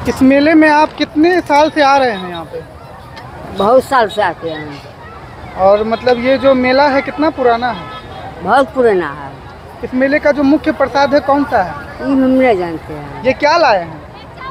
इस मेले में आप कितने साल से आ रहे हैं यहाँ पे? बहुत साल से आते हैं। और मतलब ये जो मेला है कितना पुराना है? बहुत पुराना है। इस मेले का जो मुख्य प्रसाद है कौन सा है? ये हम नहीं जानते हैं। ये क्या लाए हैं?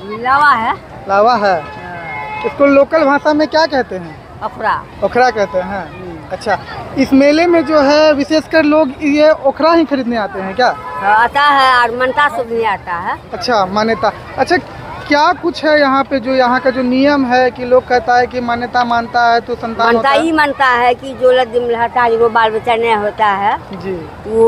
ये लावा है। लावा है। इसको लोकल भाषा में क्या कहते हैं? ओखरा। ओखरा कहते हैं। अच्छा, इस मेले में जो है विशेषकर लोग ये ओखरा ही खरीदने आते हैं क्या? आता है और मान्यता सब नहीं आता है। अच्छा, मान्यता। अच्छा, क्या कुछ है यहाँ पे जो यहाँ का जो नियम है कि लोग कहता है कि मान्यता मानता है तो संतान मानता होता है? ही मानता है कि जो लद्दिम लहता है वो बाल बच्चा नहीं होता है जी। वो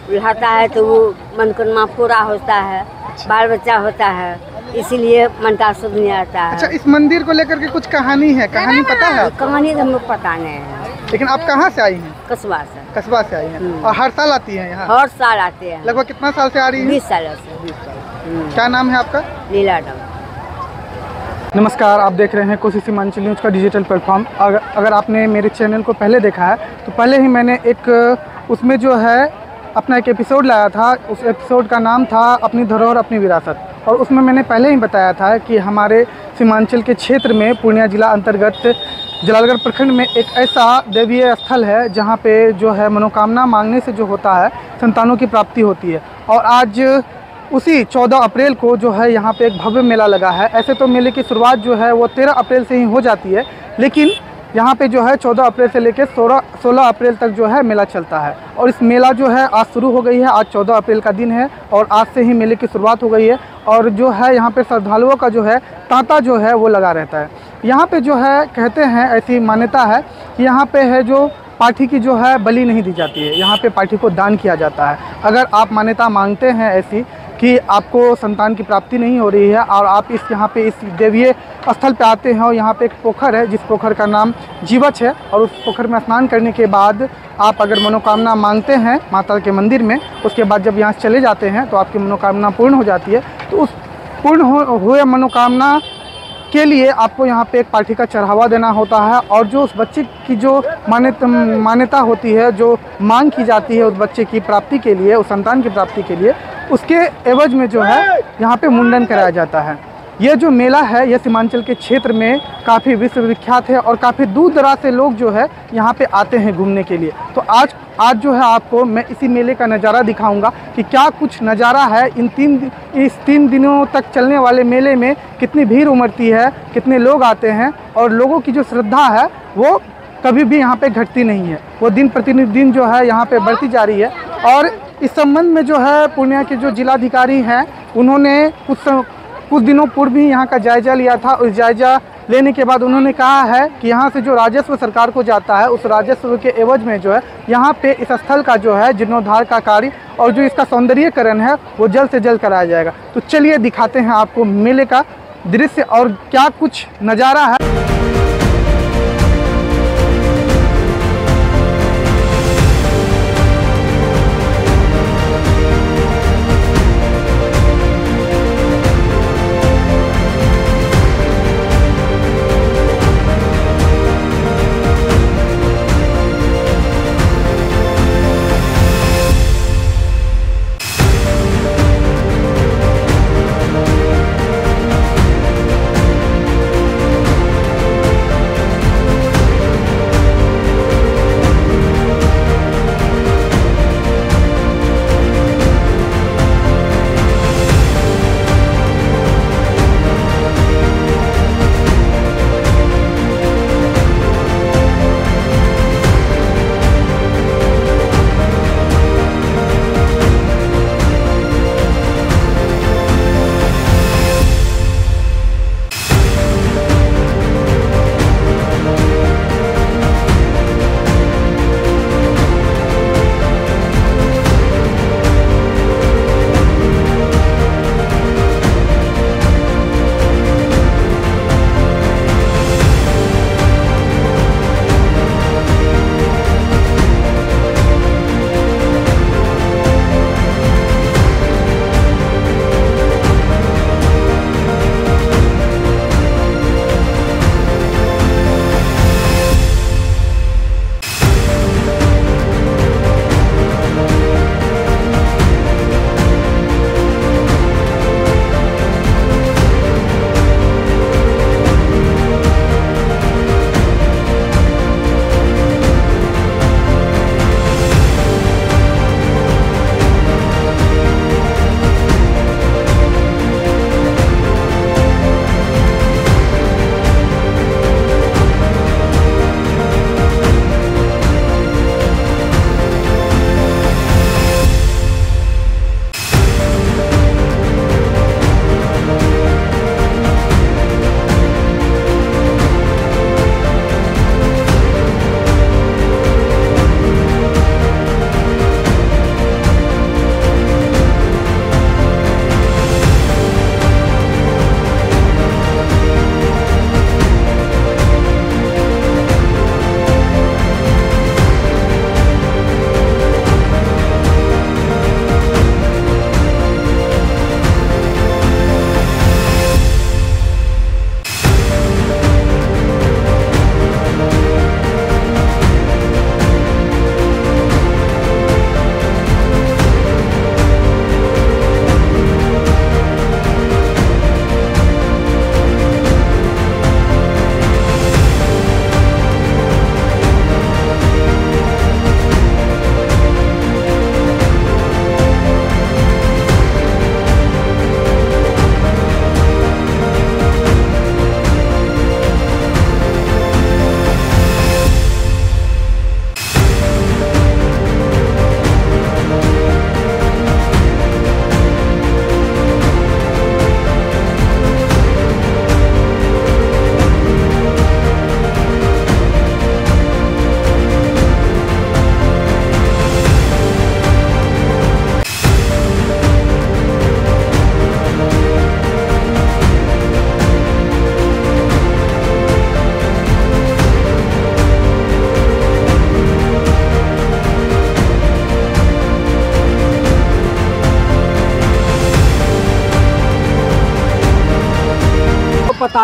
लहता है तो वो मनोकामना पूरा होता है। बाल बच्चा होता है इसीलिए मान्यता सब नहीं आता है। अच्छा, इस मंदिर को लेकर के कुछ कहानी है, कहानी पता है? कहानी तो हमें पता नहीं है। लेकिन आप कहाँ से आई हैं? कस्बा से। कस्बा से आई हैं और हर साल आती हैं यहाँ? हर साल आते हैं। लगभग कितना साल से आ रही हैं? 20 सालों से। 20 साल। क्या नाम है आपका? लीला डम। नमस्कार, आप देख रहे हैं कोसी सीमांचल न्यूज़ का डिजिटल प्लेटफॉर्म। अगर आपने मेरे चैनल को पहले देखा है तो पहले ही मैंने एक उसमें जो है अपना एक एपिसोड लाया था। उस एपिसोड का नाम था अपनी धरोहर अपनी विरासत, और उसमें मैंने पहले ही बताया था कि हमारे सीमांचल के क्षेत्र में पूर्णिया जिला अंतर्गत जलालगढ़ प्रखंड में एक ऐसा देवीय स्थल है जहाँ पे जो है मनोकामना मांगने से जो होता है संतानों की प्राप्ति होती है। और आज उसी 14 अप्रैल को जो है यहाँ पे एक भव्य मेला लगा है। ऐसे तो मेले की शुरुआत जो है वो 13 अप्रैल से ही हो जाती है, लेकिन यहाँ पे जो है 14 अप्रैल से लेकर 16 अप्रैल तक जो है मेला चलता है। और इस मेला जो है आज शुरू हो गई है। आज 14 अप्रैल का दिन है और आज से ही मेले की शुरुआत हो गई है। और जो है यहाँ पे श्रद्धालुओं का जो है तांता जो है वो लगा रहता है। यहाँ पे जो है कहते हैं, ऐसी मान्यता है कि यहाँ पे है जो पाठी की जो है बलि नहीं दी जाती है, यहाँ पे पाठी को दान किया जाता है। अगर आप मान्यता मांगते हैं ऐसी कि आपको संतान की प्राप्ति नहीं हो रही है और आप यहाँ पे इस देवीय स्थल पे आते हैं और यहाँ पे एक पोखर है जिस पोखर का नाम जीवछ है, और उस पोखर में स्नान करने के बाद आप अगर मनोकामना मांगते हैं माता के मंदिर में, उसके बाद जब यहाँ चले जाते हैं तो आपकी मनोकामना पूर्ण हो जाती है। तो उस पूर्ण हुए मनोकामना के लिए आपको यहाँ पे एक पाठी का चढ़ावा देना होता है। और जो उस बच्चे की जो मान्यता होती है, जो मांग की जाती है उस बच्चे की प्राप्ति के लिए, उस संतान की प्राप्ति के लिए, उसके एवज में जो है यहाँ पे मुंडन कराया जाता है। ये जो मेला है यह सीमांचल के क्षेत्र में काफ़ी विश्व विख्यात है और काफ़ी दूर दराज से लोग जो है यहाँ पे आते हैं घूमने के लिए। तो आज जो है आपको मैं इसी मेले का नज़ारा दिखाऊंगा कि क्या कुछ नज़ारा है। इस 3 दिनों तक चलने वाले मेले में कितनी भीड़ उमड़ती है, कितने लोग आते हैं, और लोगों की जो श्रद्धा है वो कभी भी यहाँ पे घटती नहीं है, वो दिन प्रतिदिन जो है यहाँ पे बढ़ती जा रही है। और इस संबंध में जो है पूर्णिया के जो जिलाधिकारी हैं उन्होंने कुछ दिनों पूर्व ही यहाँ का जायज़ा लिया था। उस जायज़ा लेने के बाद उन्होंने कहा है कि यहाँ से जो राजस्व सरकार को जाता है उस राजस्व के एवज में जो है यहाँ पे इस स्थल का जो है जीर्णोद्धार का कार्य और जो इसका सौंदर्यीकरण है वो जल्द से जल्द कराया जाएगा। तो चलिए दिखाते हैं आपको मेले का दृश्य और क्या कुछ नज़ारा है।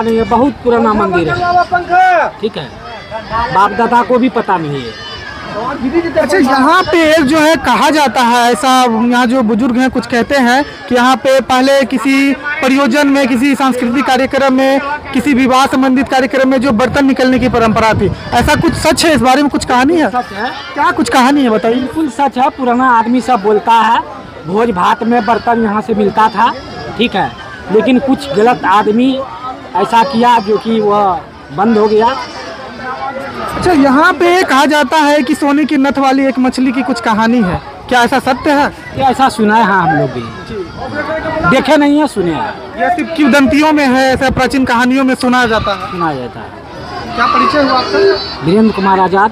नहीं है, बहुत पुराना मंदिर है, ठीक है, बाप दादा को भी पता नहीं है। अच्छा, यहाँ पे जो है कहा जाता है ऐसा, यहाँ जो बुजुर्ग हैं कुछ कहते हैं कि यहाँ पे पहले किसी प्रयोजन में, किसी सांस्कृतिक कार्यक्रम में, किसी विवाह संबंधित कार्यक्रम में जो बर्तन निकलने की परंपरा थी, ऐसा कुछ सच है? इस बारे में कुछ कहानी है? सच है, क्या कुछ कहानी है बताइए। बिल्कुल सच है, पुराना आदमी सब बोलता है भोज भात में बर्तन यहाँ से मिलता था, ठीक है, लेकिन कुछ गलत आदमी ऐसा किया जो कि वह बंद हो गया। अच्छा, यहाँ पे कहा जाता है कि सोने की नथ वाली एक मछली की कुछ कहानी है, क्या ऐसा सत्य है? ये ऐसा सुना है, हाँ, हम लोग भी देखे नहीं है, सुने हैं। यह सिर्फ किंवदंतियों में है, ऐसा प्राचीन कहानियों में सुना जाता है। सुना जाता है। क्या परिचय हुआ आपका? वीरेंद्र कुमार आजाद।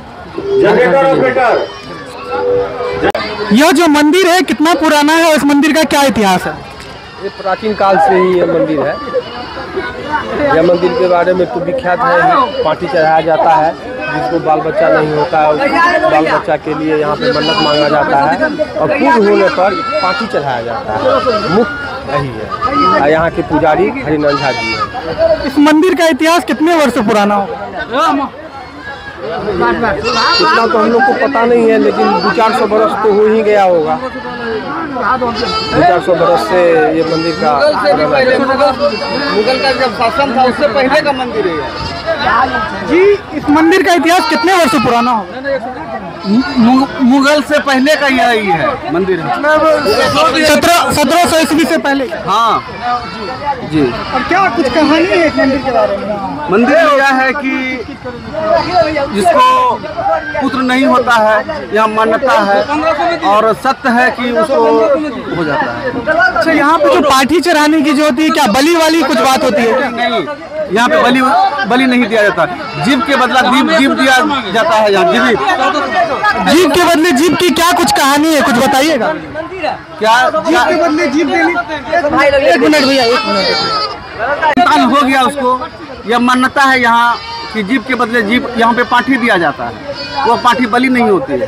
यह जो मंदिर है कितना पुराना है और इस मंदिर का क्या इतिहास है? ये प्राचीन काल से ही ये मंदिर है। यह मंदिर के बारे में तो विख्यात है, पार्टी चढ़ाया जाता है, जिसको बाल बच्चा नहीं होता है बाल बच्चा के लिए यहाँ पे मन्नत मांगा जाता है और पूर्ण होने पर पार्टी चढ़ाया जाता है। मुख्य यही है और यहाँ के पुजारी हरिनंद झा जी है। इस मंदिर का इतिहास कितने वर्ष पुराना होगा? इतना तो हम लोग को पता नहीं है, लेकिन 200-400 बरस तो हो ही गया होगा। 200-400 बरस से ये मंदिर का मुगल का जब शासन था उससे पहले का मंदिर है जी। इस मंदिर का इतिहास कितने वर्ष पुराना होगा? मुगल से पहले का यही है मंदिर है। 1700 ईस्वी से पहले। हाँ जी। और क्या कुछ कहानी है इस मंदिर के बारे में? मंदिर यह है कि जिसको पुत्र नहीं होता है यह मान्यता है और सत्य है कि उसको हो जाता है। अच्छा, यहाँ पे जो पाठी चढ़ाने की जो होती है, क्या बलि वाली कुछ बात होती है? नहीं, यहाँ पे बलि नहीं दिया जाता, जीव के बदला जीव दिया जाता है। यहाँ जीव के बदले जीव की क्या कुछ कहानी है, कुछ बताइएगा। क्या जीव के बदले जीव देनी? एक मिनट भैया, एक मिनट। काल हो गया उसको, यह मान्यता है यहाँ कि जीव के बदले जीव यहाँ पे पाठी दिया जाता है, वो पाठी बलि नहीं होती है।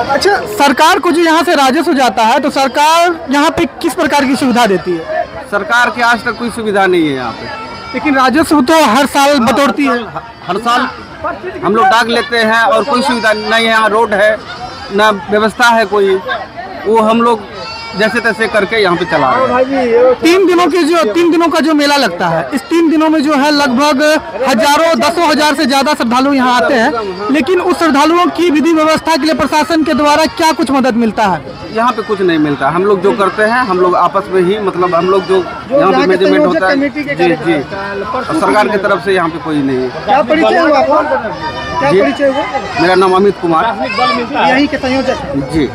अच्छा, सरकार को जो यहाँ से राजस्व जाता है तो सरकार यहाँ पे किस प्रकार की सुविधा देती है? सरकार की आज तक कोई सुविधा नहीं है यहाँ पे, लेकिन राजस्व तो हर साल बटोरती है। हर साल हम लोग डाक लेते हैं और कोई सुविधा नहीं है। यहाँ रोड है ना, व्यवस्था है कोई, वो हम लोग जैसे तैसे करके यहाँ पे चला रहे हैं। 3 दिनों का जो मेला लगता है, इस 3 दिनों में जो है लगभग हजारों, 10 हजार से ज्यादा श्रद्धालु यहाँ आते हैं, लेकिन उस श्रद्धालुओं की विधि व्यवस्था के लिए प्रशासन के द्वारा क्या कुछ मदद मिलता है? यहाँ पे कुछ नहीं मिलता। हम लोग जो करते हैं हम लोग आपस में ही, मतलब हम लोग जो यहाँ पे मैनेजमेंट होता है जी जी, और सरकार की तरफ से यहाँ पे कोई नहीं है। क्या परिचय हुआ आपका? क्या परिचय हुआ? मेरा नाम अमित कुमार, यहीं के संयोजक जी।